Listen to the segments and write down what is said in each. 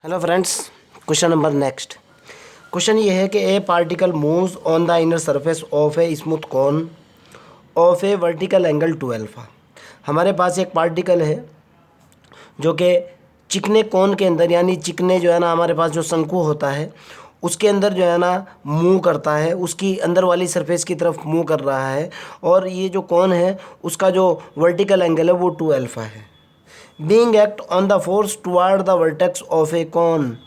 Hello friends, question number next. Question ये है कि ए particle moves on the inner surface of a smooth cone of A vertical angle 2 alpha. हमारे पास एक particle है जो कि चिकने कोन के अंदर, यानी चिकने जो है ना, हमारे पास जो शंकु होता है उसके अंदर जो है ना मूव करता है, उसकी अंदर वाली सरफेस की तरफ मूव कर रहा है। और ये जो कोन है उसका जो वर्टिकल एंगल है वो 2 अल्फा है। Being act on the force toward the vertex of a cone,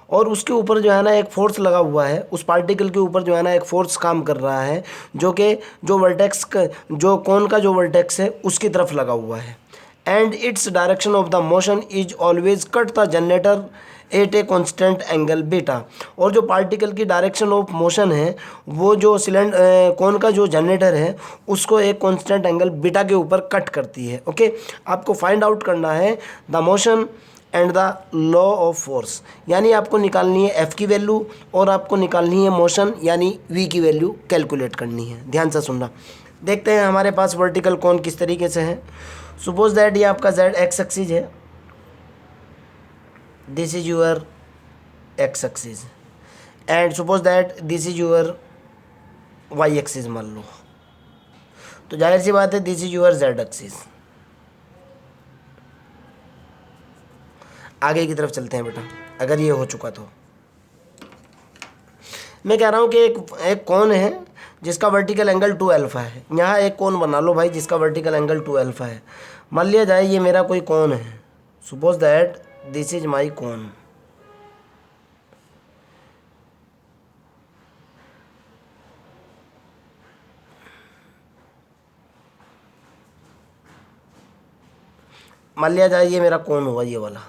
और उसके ऊपर जो है ना एक फोर्स लगा हुआ है, उस पार्टिकल के ऊपर जो है ना एक फोर्स काम कर रहा है जो कि जो वर्टेक्स का, जो कोन का जो वर्टेक्स है उसकी तरफ लगा हुआ है। And its direction of the motion is always cut the generator at a constant angle beta. और जो पार्टिकल की डायरेक्शन ऑफ मोशन है वो जो कोन का जो जनरेटर है उसको एक कॉन्स्टेंट एंगल बीटा के ऊपर कट करती है। ओके, आपको फाइंड आउट करना है the motion and the law of force, यानी आपको निकालनी है एफ की वैल्यू और आपको निकालनी है मोशन यानी वी की वैल्यू कैलकुलेट करनी है। ध्यान से सुनना। देखते हैं हमारे पास वर्टिकल कोन किस तरीके से है। सपोज दैट ये आपका जेड एक्स एक्सिस है, this is your X axis, and suppose that this is your Y axis मान लो, तो जाहिर सी बात है this is your Z axis. आगे की तरफ चलते हैं बेटा। अगर ये हो चुका तो मैं कह रहा हूँ कि एक कोन है जिसका वर्टिकल एंगल 2 अल्फा है। यहाँ एक कोन बना लो भाई जिसका वर्टिकल एंगल 2 अल्फा है। मान लिया जाए ये मेरा कोई कोन है, suppose that this is my cone. मान लिया जाए ये मेरा कोन हुआ, ये वाला।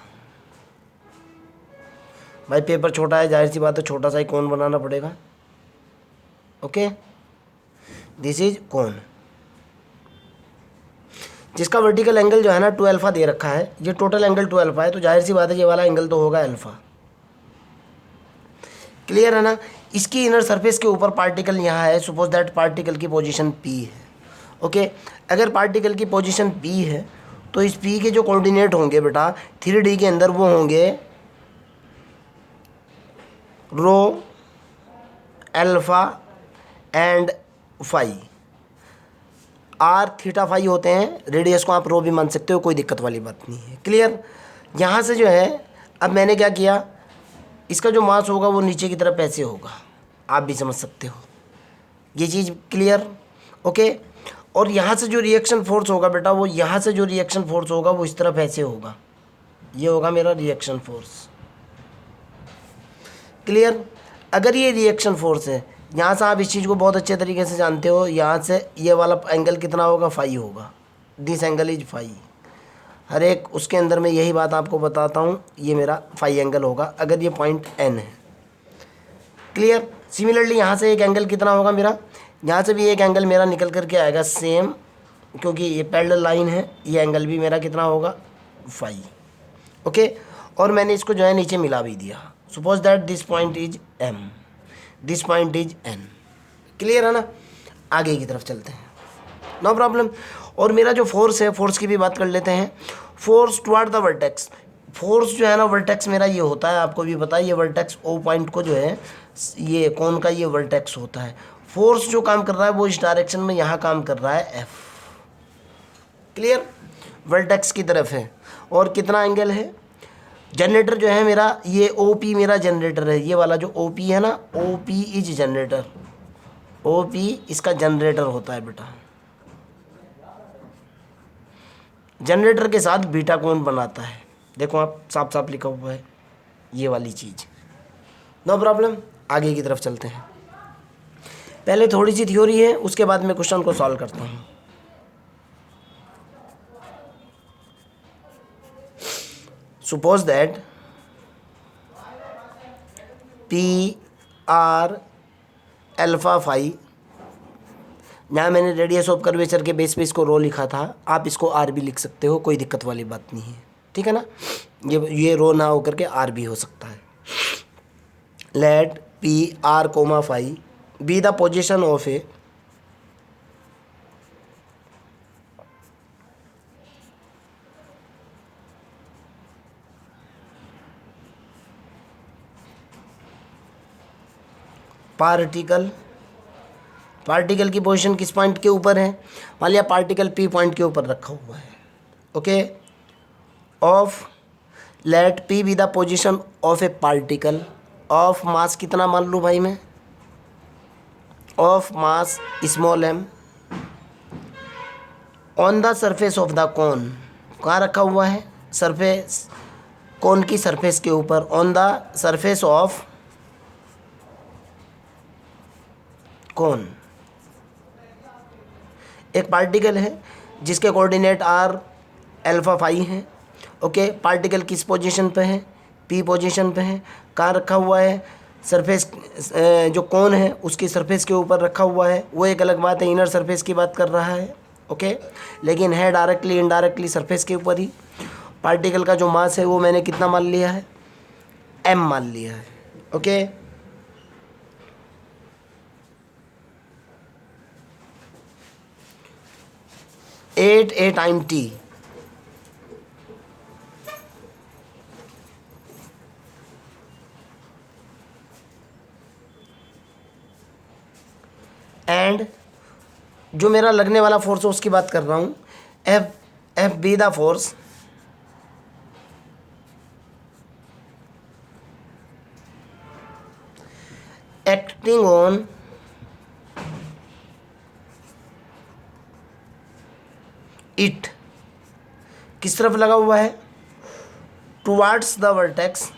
भाई पेपर छोटा है, जाहिर सी बात है छोटा सा ही कोन बनाना पड़ेगा। ओके, दिस इज कोन जिसका वर्टिकल एंगल जो है ना 2 अल्फा दे रखा है। ये टोटल एंगल 2 अल्फा है, तो जाहिर सी बात है ये वाला एंगल तो होगा अल्फा। क्लियर है ना। इसकी इनर सरफेस के ऊपर पार्टिकल यहाँ है, सपोज दैट पार्टिकल की पोजीशन पी है। ओके, अगर पार्टिकल की पोजीशन पी है तो इस पी के जो कोऑर्डिनेट होंगे बेटा 3D के अंदर वो होंगे rho, alpha and phi. R theta phi होते हैं, रेडियस को आप रो भी मान सकते हो, कोई दिक्कत वाली बात नहीं है। क्लियर। यहाँ से जो है अब मैंने क्या किया, इसका जो मास होगा वो नीचे की तरफ ऐसे होगा, आप भी समझ सकते हो ये चीज़। क्लियर। ओके, और यहाँ से जो रिएक्शन फोर्स होगा बेटा, वो यहाँ से जो रिएक्शन फोर्स होगा वो इस तरफ ऐसे होगा, ये होगा मेरा रिएक्शन फोर्स। क्लियर। अगर ये रिएक्शन फोर्स है, यहाँ से आप इस चीज़ को बहुत अच्छे तरीके से जानते हो, यहाँ से ये वाला एंगल कितना होगा, फाई होगा। This angle is phi. हर एक उसके अंदर मैं यही बात आपको बताता हूँ, ये मेरा फाई एंगल होगा अगर ये पॉइंट एन है। क्लियर। सिमिलरली यहाँ से एक एंगल कितना होगा मेरा, यहाँ से भी एक एंगल मेरा निकल करके आएगा सेम, क्योंकि ये पैरेलल लाइन है। ये एंगल भी मेरा कितना होगा, फाई। ओके, और मैंने इसको जो है नीचे मिला भी दिया। Suppose that this point is M, this point is N. Clear है ना। आगे की तरफ चलते हैं, नो प्रॉब्लम। और मेरा जो फोर्स है, फोर्स की भी बात कर लेते हैं। Force toward the vertex, force जो है ना वर्टेक्स मेरा ये होता है, आपको भी पता है, ये वर्टेक्स ओ पॉइंट को जो है ये कौन का ये वर्टेक्स होता है। फोर्स जो काम कर रहा है वो इस डायरेक्शन में यहाँ काम कर रहा है एफ। क्लियर। वर्टेक्स की तरफ है। और कितना एंगल है, जनरेटर जो है मेरा ये ओ पी मेरा जनरेटर है, ये वाला जो ओ पी है ना, O P is generator. O P इसका जनरेटर होता है बेटा। जनरेटर के साथ बीटा कोण बनाता है, देखो आप साफ साफ लिखा हुआ है ये वाली चीज़। No problem. आगे की तरफ चलते हैं। पहले थोड़ी सी थ्योरी है, उसके बाद मैं क्वेश्चन को सॉल्व करता हूँ। Suppose that P R alpha phi, यहाँ मैंने रेडियस ऑफ कर्वेचर के बेस पे इसको रो लिखा था, आप इसको आर भी लिख सकते हो, कोई दिक्कत वाली बात नहीं है। ठीक है ना। ये रो ना होकर के आर भी हो सकता है। Let P R comma phi be the position of a particle, particle की पोजीशन किस पॉइंट के ऊपर है, मान लिया पार्टिकल पी पॉइंट के ऊपर रखा हुआ है, okay, of, let P be the position of a particle of mass कितना मान लूँ भाई मैं, of mass small M, on the surface of the cone, कहाँ रखा हुआ है, सरफेस, कोन की सरफेस के ऊपर, on the surface of cone. एक पार्टिकल है जिसके कोऑर्डिनेट आर अल्फा फाई हैं, ओके, पार्टिकल किस पोजीशन पे है, पी पोजीशन पे है, कहाँ रखा हुआ है, सरफेस, जो कोन है उसकी सरफेस के ऊपर रखा हुआ है, वो एक अलग बात है, इनर सरफेस की बात कर रहा है, ओके, लेकिन है डायरेक्टली इनडायरेक्टली सरफेस के ऊपर ही। पार्टिकल का जो मास है वो मैंने कितना मान लिया है, एम मान लिया है, okay. At a time T, and जो मेरा लगने वाला फोर्स है उसकी बात कर रहा हूँ, F, F be the force acting on it, किस तरफ लगा हुआ है, towards the vertex,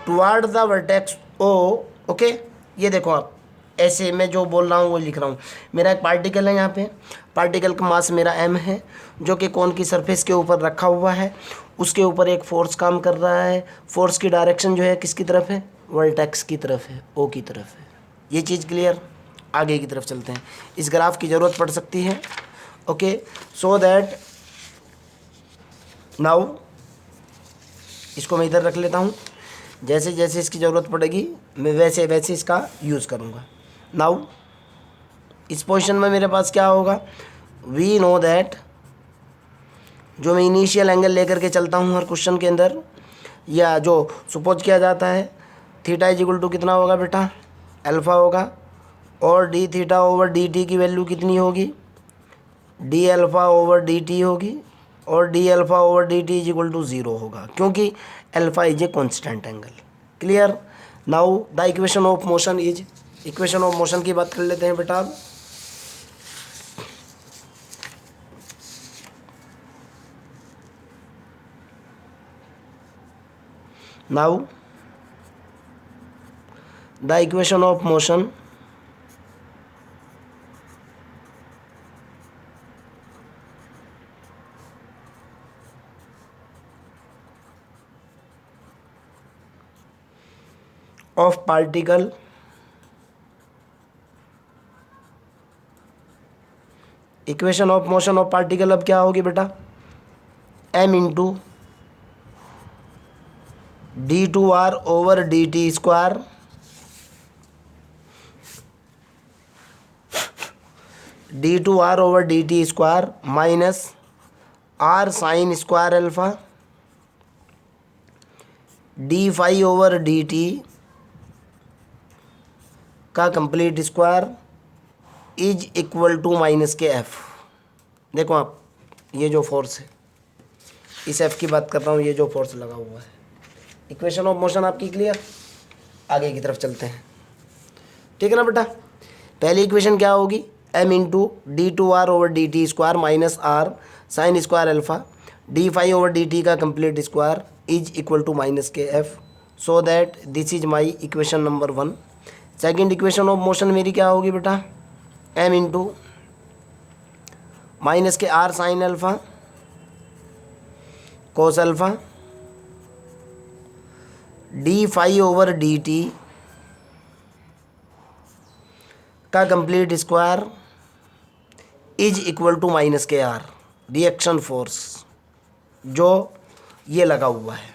toward the vertex O, okay. ये देखो आप, ऐसे मैं जो बोल रहा हूँ वो लिख रहा हूँ, मेरा एक पार्टिकल है यहाँ पे, पार्टिकल का मास मेरा एम है जो कि कोन की सरफेस के ऊपर रखा हुआ है, उसके ऊपर एक फोर्स काम कर रहा है, फोर्स की डायरेक्शन जो है किसकी तरफ है, वर्टेक्स की तरफ है, ओ की तरफ है। ये चीज़ क्लियर, आगे की तरफ चलते हैं, इस ग्राफ की ज़रूरत पड़ सकती है, ओके, सो दैट नाउ इसको मैं इधर रख लेता हूँ, जैसे जैसे इसकी ज़रूरत पड़ेगी मैं वैसे वैसे इसका यूज़ करूँगा। नाउ इस पोजीशन में मेरे पास क्या होगा, वी नो दैट, जो मैं इनिशियल एंगल लेकर के चलता हूँ हर क्वेश्चन के अंदर, या जो सपोज किया जाता है, थीटा इज इक्वल टू कितना होगा बेटा, अल्फ़ा होगा, और D theta over D T की वैल्यू कितनी होगी, D alpha over D T होगी, और D alpha over D T is equal to zero होगा, क्योंकि alpha is a constant angle. Clear. Now the equation of motion is, equation of motion की बात कर लेते हैं बेटा अब। Now the equation of motion of particle equation of motion of particle अब क्या होगी बेटा, m into d two are over D T square d two are over D T square minus r sine square alpha d phi over D t का complete square is equal to minus k f. देखो आप, ये जो force है, इस F की बात कर रहा हूँ, ये जो फोर्स लगा हुआ है। इक्वेशन ऑफ मोशन आपकी क्लियर, आगे की तरफ चलते हैं, ठीक है ना बेटा। पहली इक्वेशन क्या होगी, M into d two are over D T square minus r sine square alpha d phi over D t का complete square is equal to minus k f, so that this is my equation number 1। Second equation of motion मेरी क्या होगी बेटा, m into minus k r sine alpha cos alpha d phi over D t का complete square is equal to minus k are, reaction force जो ये लगा हुआ है,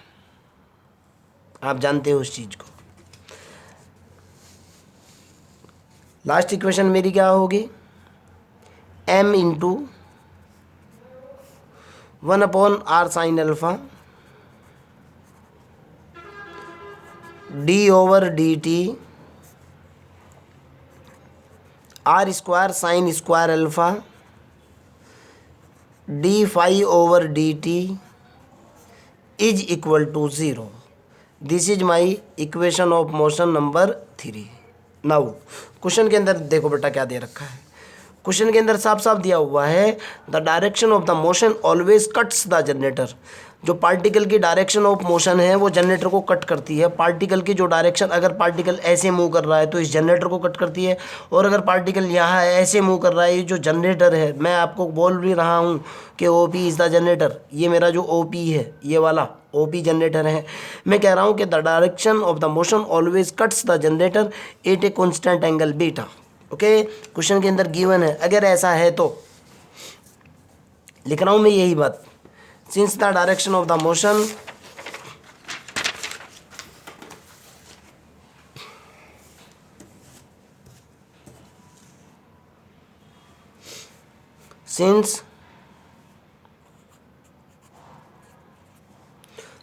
आप जानते हो उस चीज़ को। लास्ट इक्वेशन मेरी क्या होगी, M into 1/r sin α d/dt r² sin² α d/dt is equal to 0। This is my equation of motion number 3। Now question के अंदर देखो बेटा क्या दे रखा है। क्वेश्चन के अंदर साफ साफ दिया हुआ है the direction of the motion always cuts the generator. जो पार्टिकल की डायरेक्शन ऑफ मोशन है वो जनरेटर को कट करती है। पार्टिकल की जो डायरेक्शन, अगर पार्टिकल ऐसे मूव कर रहा है तो इस जनरेटर को कट करती है, और अगर पार्टिकल यहाँ ऐसे मूव कर रहा है, ये जो जनरेटर है, मैं आपको बोल भी रहा हूँ कि O P is the generator. ये मेरा जो ओ पी है, ये वाला ओ पी जनरेटर है। मैं कह रहा हूँ कि the direction of the motion always cuts the generator at a constant angle beta. Okay, question के अंदर गिवन है। अगर ऐसा है तो लिख रहा हूँ मैं यही बात, since the direction of the motion since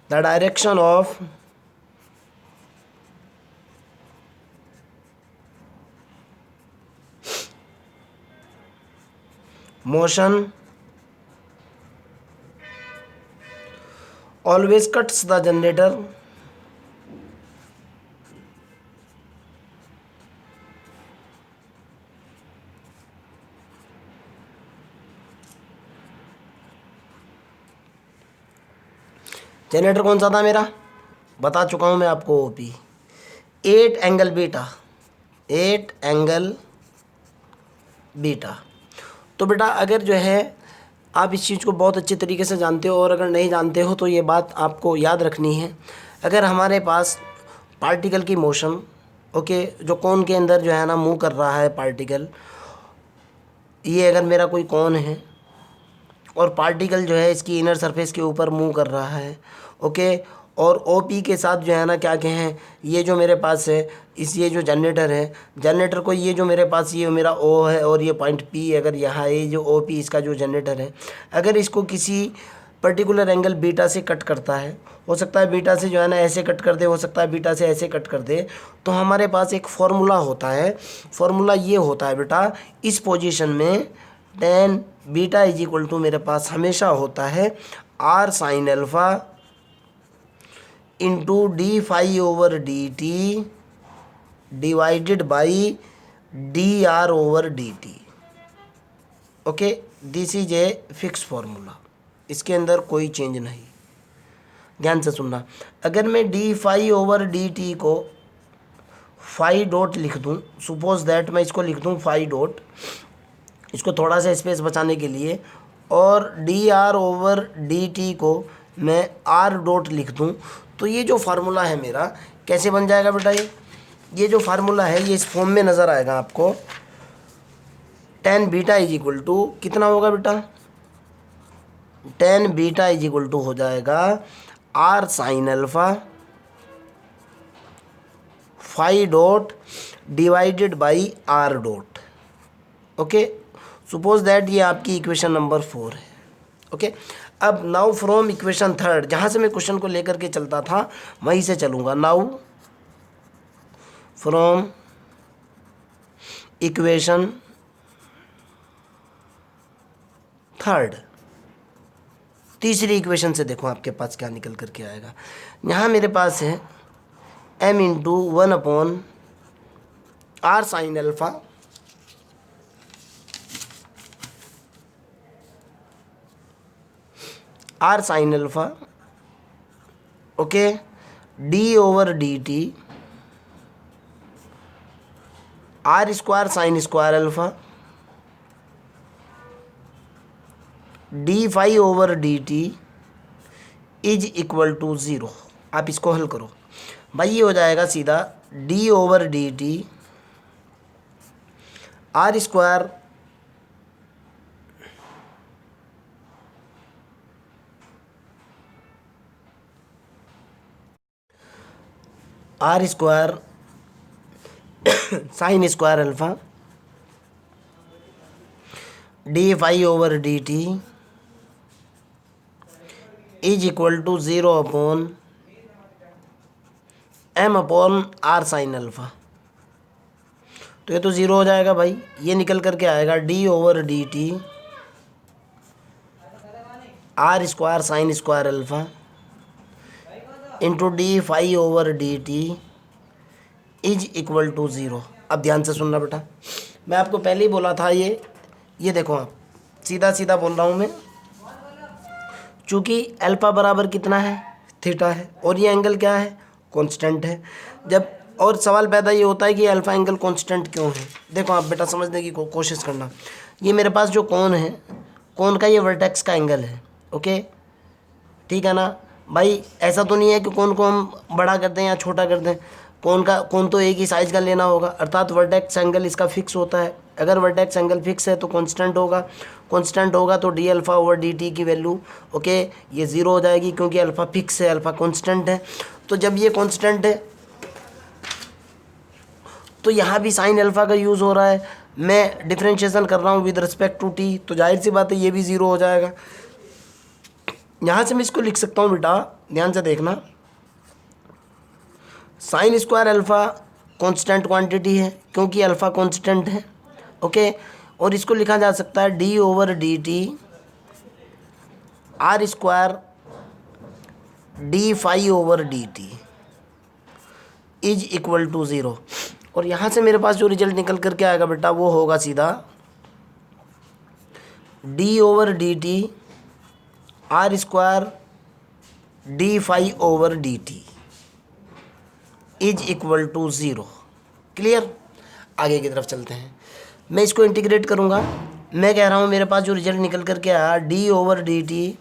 the direction of motion always cuts the generator generator कौन सा था मेरा, बता चुका हूँ मैं आपको, OP 8 angle beta, 8 angle beta. तो बेटा अगर जो है आप इस चीज़ को बहुत अच्छे तरीके से जानते हो, और अगर नहीं जानते हो तो ये बात आपको याद रखनी है। अगर हमारे पास पार्टिकल की मोशन, ओके, जो कौन के अंदर जो है ना मूव कर रहा है पार्टिकल, ये अगर मेरा कोई कौन है और पार्टिकल जो है इसकी इनर सरफेस के ऊपर मूव कर रहा है, ओके, और ओपी के साथ जो है ना क्या कहें, ये जो मेरे पास है इस, ये जो जनरेटर है, जनरेटर को ये जो मेरे पास ये मेरा ओ है और ये पॉइंट पी, अगर यहाँ ये जो ओ पी इसका जो जनरेटर है, अगर इसको किसी पर्टिकुलर एंगल बीटा से कट करता है, हो सकता है बीटा से जो है ना ऐसे कट कर दे, हो सकता है बीटा से ऐसे कट कर दे, तो हमारे पास एक फॉर्मूला होता है। फॉर्मूला ये होता है बेटा, इस पोजीशन में tan beta is equal to मेरे पास हमेशा होता है R sine alpha into d/dt divided by dr/dt। Okay, this is a fix formula, इसके अंदर कोई चेंज नहीं। ध्यान से सुनना, अगर मैं d/dt को फाई डॉट लिख दूं, सपोज दैट मैं इसको लिख दूं फाई डॉट, इसको थोड़ा सा स्पेस बचाने के लिए, और dr/dt को मैं r डॉट लिख दूं, तो ये जो फार्मूला है मेरा कैसे बन जाएगा बेटा, ये जो फार्मूला है ये इस फॉर्म में नज़र आएगा आपको। Tan beta is equal to कितना होगा बेटा, tan beta is equal to हो जाएगा R sine alpha phi dot divided by R dot. Okay, suppose that ये आपकी इक्वेशन नंबर 4 है। ओके, अब नाउ फ्रॉम इक्वेशन 3, जहाँ से मैं क्वेश्चन को लेकर के चलता था वहीं से चलूँगा। नाउ फ्रॉम इक्वेशन 3, तीसरी इक्वेशन से देखो आपके पास क्या निकल करके आएगा। यहाँ मेरे पास है m into 1/r sine alpha are sine alpha, okay, d/dt r² sin² alpha d/dt is equal to 0। आप इसको हल करो भाई, ये हो जाएगा सीधा d/dt r² r² sin² alpha d/dt is equal to 0 upon m upon r sine alpha. तो ये तो 0 हो जाएगा भाई, ये निकल करके आएगा d over D T R square sine square alpha into D phi over D T is equal to 0। अब ध्यान से सुनना बेटा, मैं आपको पहले ही बोला था, ये देखो आप, सीधा सीधा बोल रहा हूँ मैं, चूँकि अल्फ़ा बराबर कितना है, थीटा है, और ये एंगल क्या है, कांस्टेंट है। जब और सवाल पैदा ये होता है कि अल्फ़ा एंगल कांस्टेंट क्यों है। देखो आप बेटा समझने की कोशिश करना, ये मेरे पास जो कोण है, कोण का ये वर्टेक्स का एंगल है, ओके, ठीक है ना भाई। ऐसा तो नहीं है कि कोण को हम बड़ा कर दें या छोटा कर दें, कोण तो एक ही साइज़ का लेना होगा, अर्थात वर्टेक्स एंगल इसका फिक्स होता है। अगर वर्टेक्स एंगल फिक्स है तो कांस्टेंट होगा, तो D alpha over D T की वैल्यू, ओके, ये 0 हो जाएगी, क्योंकि अल्फ़ा फिक्स है, अल्फ़ा कांस्टेंट है। तो जब ये कांस्टेंट है तो यहाँ भी साइन अल्फ़ा का यूज़ हो रहा है, मैं डिफ्रेंशिएशन कर रहा हूँ विद रिस्पेक्ट टू टी, तो जाहिर सी बात है ये भी 0 हो जाएगा। यहाँ से मैं इसको लिख सकता हूँ बेटा, ध्यान से देखना, sign square alpha constant quantity है क्योंकि अल्फ़ा कांस्टेंट है, ओके, और इसको लिखा जा सकता है D over D T R square D phi over D T is equal to 0। और यहाँ से मेरे पास जो रिजल्ट निकल करके आएगा बेटा वो होगा सीधा D over D T R square D phi over D T is equal to 0। Clear. आगे की तरफ चलते हैं, मैं इसको इंटीग्रेट करूँगा। मैं कह रहा हूँ मेरे पास जो रिजल्ट निकल करके आया D over D T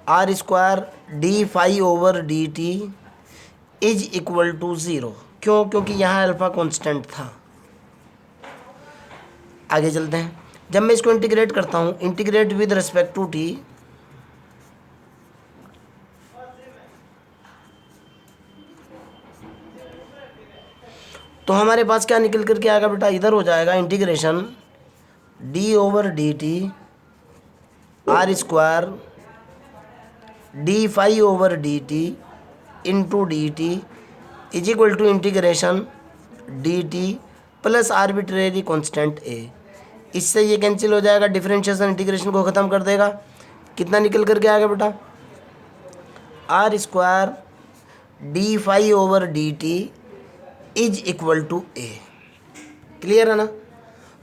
R square D phi over D T is equal to 0। क्यों? क्योंकि यहाँ अल्फ़ा कांस्टेंट था। आगे चलते हैं, जब मैं इसको इंटीग्रेट करता हूँ, integrate with respect to T, तो हमारे पास क्या निकल करके आएगा बेटा, इधर हो जाएगा integration d over D T R square D phi over D t into d T is equal to integration d t plus arbitrary constant a. इससे ये कैंसिल हो जाएगा, डिफरेंशिएशन इंटीग्रेशन को ख़त्म कर देगा। कितना निकल करके आएगा बेटा, R square D phi over D T is equal to A. Clear है ना,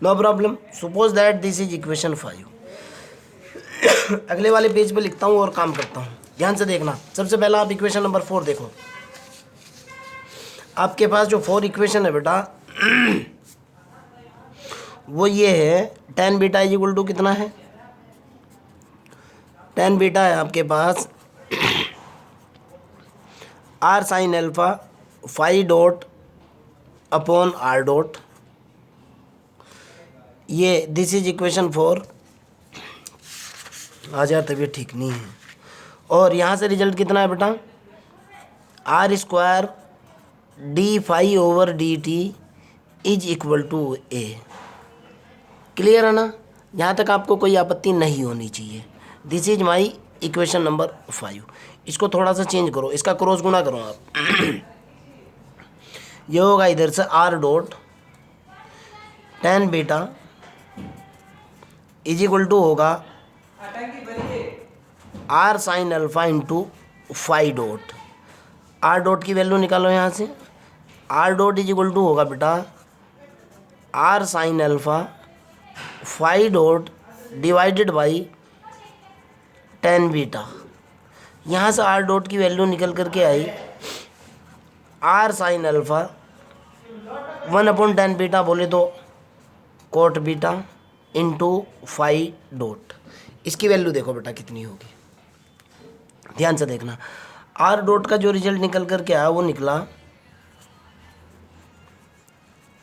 no problem. Suppose that this is equation 5। अगले वाले पेज पे लिखता हूँ और काम करता हूँ, ध्यान से देखना। सबसे पहला आप इक्वेशन नंबर 4 देखो। आपके पास जो 4 इक्वेशन है बेटा वो ये है, tan beta is equal to कितना है, tan बीटा है आपके पास r sine alpha phi dot upon r dot, ये दिस इज इक्वेशन 4। आज यार तबीयत ठीक नहीं है। और यहाँ से रिजल्ट कितना है बेटा, R square D phi over D T is equal to A. Clear है ना, यहाँ तक आपको कोई आपत्ति नहीं होनी चाहिए। This is my equation number 5। इसको थोड़ा सा चेंज करो, इसका क्रॉस गुना करो आप। ये होगा इधर से r dot tan beta is equal to होगा r sine alpha into phi dot. R dot की वैल्यू निकालो यहाँ से, r dot is equal to होगा बेटा r sine alpha phi dot divided by tan beta. यहाँ से आर डॉट की वैल्यू निकल करके आई r sine alpha 1 upon tan beta बोले तो cot beta into phi dot. इसकी वैल्यू देखो बेटा कितनी होगी, ध्यान से देखना। आर डॉट का जो रिजल्ट निकल करके आया वो निकला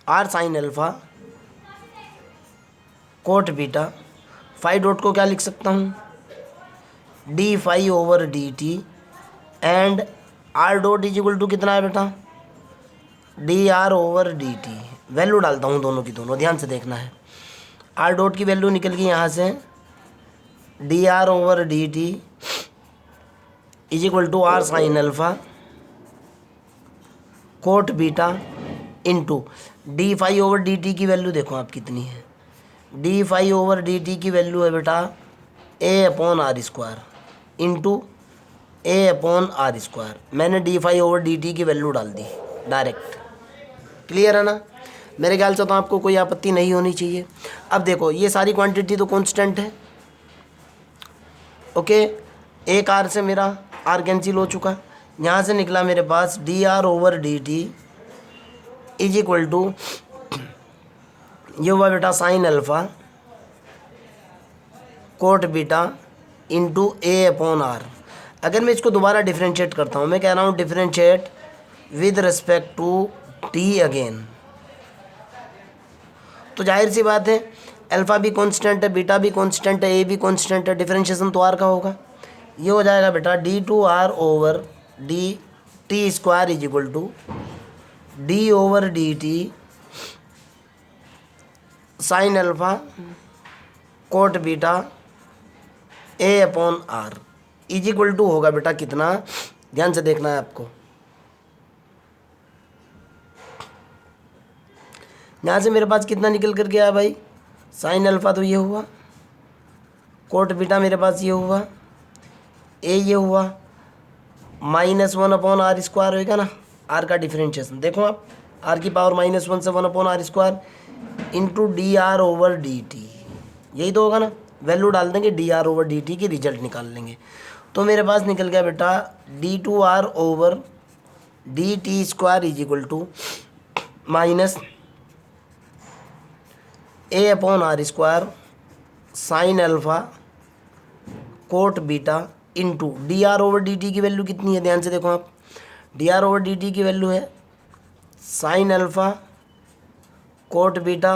R sine alpha cot beta. Phi dot को क्या लिख सकता हूँ, D phi over D T, and R dot is equal to कितना है बेटा, D are over D T. Value डालता हूँ दोनों की दोनों, ध्यान से देखना है। आर डॉट की वैल्यू निकल गई यहाँ से d are over D T is equal to r sine alpha cot beta into D phi over D T की वैल्यू देखो आप कितनी है। D phi over D T की वैल्यू है बेटा a upon are square into a upon are square. मैंने d phi over D T की वैल्यू डाल दी डायरेक्ट। क्लियर है ना? मेरे ख्याल से तो आपको कोई आपत्ति नहीं होनी चाहिए। अब देखो ये सारी क्वांटिटी तो कांस्टेंट है। ओके, एक आर से मेरा आर कैंसिल हो चुका। यहाँ से निकला मेरे पास d are over D T is equal to ये हुआ बेटा sine alpha cot beta into a upon r. अगर मैं इसको दोबारा डिफ्रेंशिएट करता हूँ, मैं कह रहा हूँ differentiate with respect to T again, तो जाहिर सी बात है अल्फ़ा भी कांस्टेंट है, बीटा भी कांस्टेंट है, ए भी कांस्टेंट है, डिफरेंशिएशन तो आर का होगा। ये हो जाएगा बेटा D two are over D T square is equal to D over D T sine alpha cot beta A upon R is equal to होगा बेटा कितना, ध्यान से देखना है आपको। यहाँ से मेरे पास कितना निकल कर गया भाई, साइन अल्फ़ा तो ये हुआ, कोट बीटा मेरे पास ये हुआ, ए ये हुआ, -1 अपॉन आर स्क्वायर होएगा ना, आर का डिफरेंशिएशन देखो आप, आर की पावर -1 से 1 upon are square into D are over D T, यही तो होगा ना। वैल्यू डाल देंगे D are over D T की, रिजल्ट निकाल लेंगे। तो मेरे पास निकल गया बेटा D two are over D T square is equal to minus A upon are square sine alpha cot beta into D are over D T की वैल्यू कितनी है, ध्यान से देखो आप, D are over D T की value है sine alpha cot beta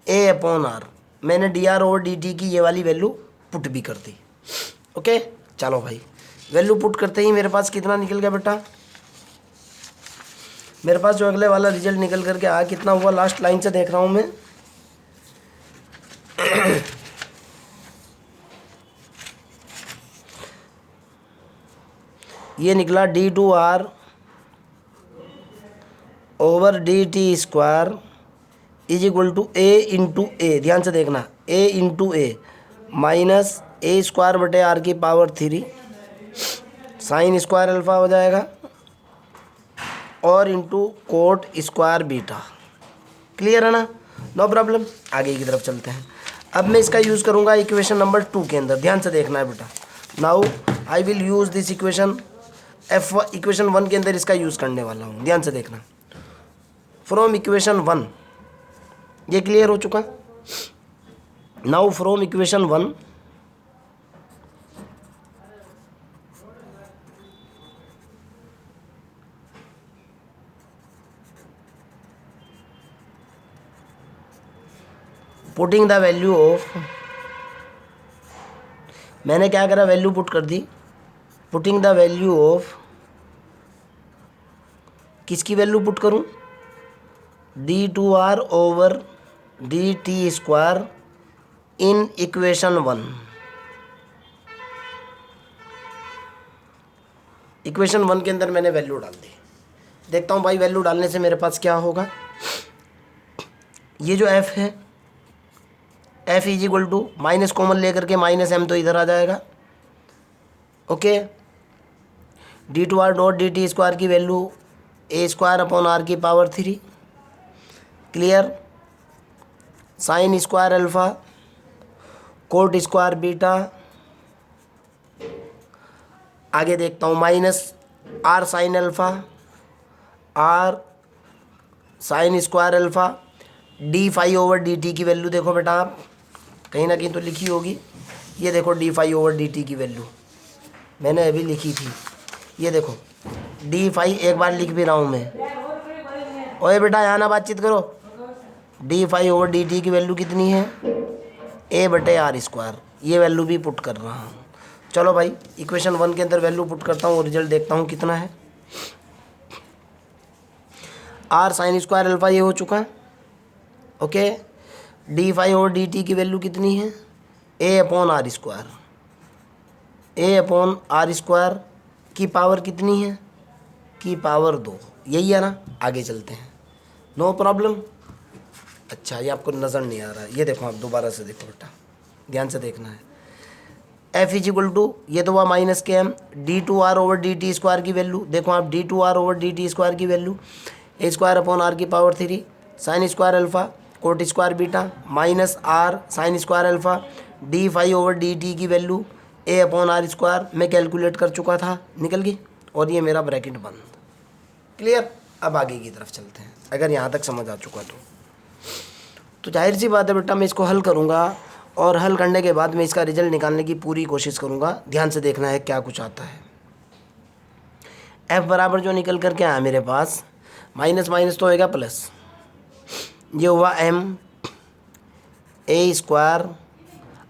ए upon r. मैंने d are over D T की ये वाली वैल्यू पुट भी कर दी। ओके, चलो भाई, वैल्यू पुट करते ही मेरे पास कितना निकल गया बेटा, मेरे पास जो अगले वाला रिजल्ट निकल करके आया कितना हुआ, लास्ट लाइन से देख रहा हूँ मैं, ये निकला d two are over D T square is equal to a into a, ध्यान से देखना, a into a minus a square बटे आर की पावर 3 साइन स्क्वायर अल्फ़ा हो जाएगा और into cot square beta. Clear है ना? No problem. आगे की तरफ चलते हैं। अब मैं इसका यूज़ करूँगा इक्वेशन नंबर 2 के अंदर, ध्यान से देखना है बेटा। Now I will use this equation equation 1 के अंदर इसका यूज़ करने वाला हूँ, ध्यान से देखना। फ्रॉम इक्वेशन 1, ये क्लियर हो चुका। Now from equation 1 putting the value of, मैंने क्या करा, वैल्यू पुट कर दी। पुटिंग द वैल्यू ऑफ, किसकी वैल्यू पुट करूं, d two are over D T square in equation 1। Equation 1 के अंदर मैंने वैल्यू डाल दी। देखता हूं भाई वैल्यू डालने से मेरे पास क्या होगा। ये जो एफ है, f is equal to minus common लेकर के माइनस एम तो इधर आ जाएगा। Okay, d two r dot d T square की value a square upon r की power 3। Clear? Sine square alpha cot square beta, आगे देखता हूँ minus r sine alpha are sine square alpha d phi over D T की value देखो बेटा, आप कहीं ना कहीं तो लिखी होगी। ये देखो d phi over D T की वैल्यू मैंने अभी लिखी थी, ये देखो डी फाई, एक बार लिख भी रहा हूँ मैं। ओए बेटा यहाँ ना बातचीत करो। D phi over D T की वैल्यू कितनी है, ए बटे आर स्क्वायर, ये वैल्यू भी पुट कर रहा हूँ। चलो भाई इक्वेशन 1 के अंदर वैल्यू पुट करता हूँ और रिजल्ट देखता हूँ कितना है। आर साइन स्क्वायर अल्फ़ा ये हो चुका है। Okay, d phi over D T की वैल्यू कितनी है, a upon are square. A upon are square की पावर कितनी है, की पावर 2, यही है ना। आगे चलते हैं, नो प्रॉब्लम। अच्छा ये आपको नज़र नहीं आ रहा है, ये देखो आप दोबारा से देखो बेटा, ध्यान से देखना है। एफ इज इक्वल टू, ये तो हुआ minus k m d two are over D T square की वैल्यू, देखो आप d two are over D T square की value a square upon r की power 3 sine square alpha cot square beta minus r sine square alpha d phi over D T की value a upon are square मैं calculate कर चुका था, निकल गई, और ये मेरा ब्रैकेट बंद। क्लियर। अब आगे की तरफ चलते हैं, अगर यहाँ तक समझ आ चुका तो जाहिर सी बात है बेटा मैं इसको हल करूँगा, और हल करने के बाद मैं इसका रिजल्ट निकालने की पूरी कोशिश करूँगा। ध्यान से देखना है क्या कुछ आता है। एफ बराबर जो निकल करके आया मेरे पास, माइनस माइनस तो होएगा प्लस, ये हुआ एम ए स्क्वायर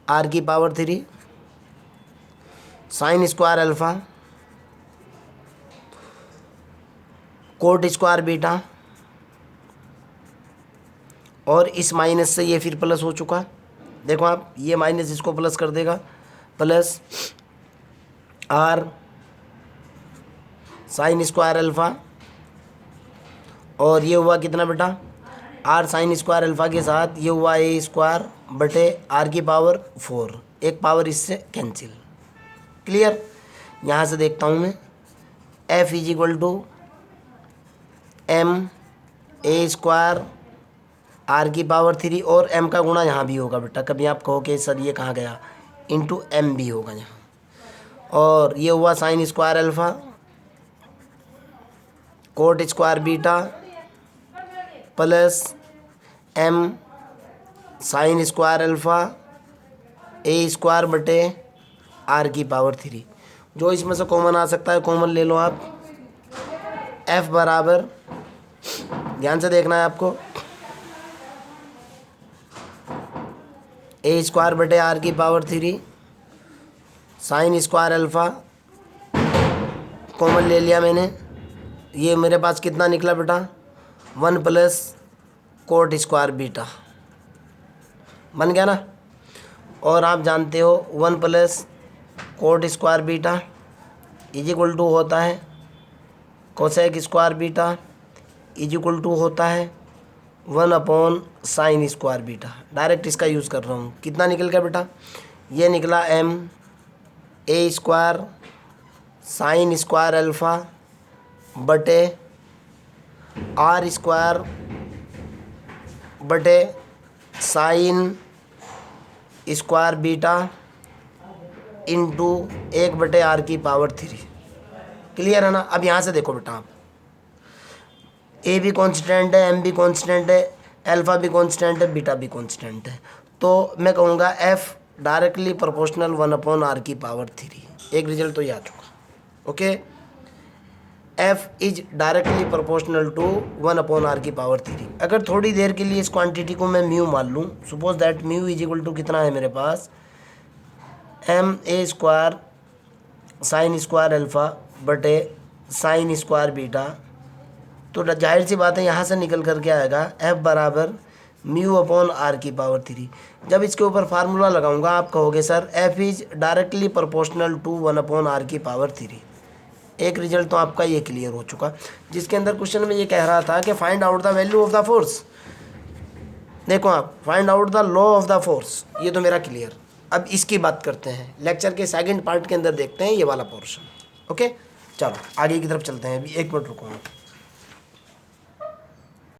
आर की power 3 sine square alpha cot square beta, और इस माइनस से ये फिर प्लस हो चुका, देखो आप ये माइनस इसको प्लस कर देगा, plus r sine square alpha, और ये हुआ कितना बेटा, आर साइन स्क्वायर अल्फ़ा के साथ ये हुआ ए स्क्वायर बटे आर की पावर 4, एक पावर इससे कैंसिल। क्लियर। यहाँ से देखता हूँ मैं, F is equal to m a square r की पावर 3, और एम का गुणा यहाँ भी होगा बेटा, कभी आप कहो कि सर ये कहाँ गया, इंटू एम भी होगा यहाँ, और ये हुआ sine square alpha cot square beta plus m sine square alpha a square बटे आर की पावर 3, जो इसमें से कॉमन आ सकता है कॉमन ले लो आप। एफ बराबर, ध्यान से देखना है आपको, ए स्क्वायर बटे आर की power 3 sine square alpha common ले लिया मैंने, ये मेरे पास कितना निकला बेटा, 1 प्लस कोट स्क्वायर बीटा, बन गया ना। और आप जानते हो 1 plus cot square beta is equal to होता है cosec square beta is equal to होता है 1 upon sine square beta. Direct इसका यूज़ कर रहा हूँ, कितना निकल गया बेटा, ये निकला m a square sine square alpha बटे आर स्क्वायर बटे साइन स्क्वायर बीटा इंटू 1 बटे आर की पावर 3। क्लियर है ना। अब यहाँ से देखो बेटा आप, ए भी कांस्टेंट है, एम भी कांस्टेंट है, अल्फ़ा भी कांस्टेंट है, बीटा भी कांस्टेंट है, तो मैं कहूँगा F directly proportional 1 upon r की पावर 3। एक रिजल्ट तो ये आ चुका। Okay, F is directly proportional to 1 upon r की पावर 3। अगर थोड़ी देर के लिए इस क्वांटिटी को मैं म्यू मान लूँ, suppose that mu is equal to कितना है मेरे पास, m a square sine square alpha बटे साइन स्क्वायर बीटा, तो जाहिर सी बात है यहाँ से निकल कर के आएगा एफ बराबर म्यू अपॉन आर की पावर 3। जब इसके ऊपर फार्मूला लगाऊंगा आप कहोगे sir F is directly proportional to 1 upon r की पावर 3। एक रिजल्ट तो आपका ये क्लियर हो चुका, जिसके अंदर क्वेश्चन में ये कह रहा था कि find out the value of the force. देखो आप, find out the law of the force, ये तो मेरा क्लियर। अब इसकी बात करते हैं, लेक्चर के सेकंड पार्ट के अंदर देखते हैं ये वाला पोर्शन। ओके, चलो आगे की तरफ चलते हैं, अभी 1 मिनट रुको आप।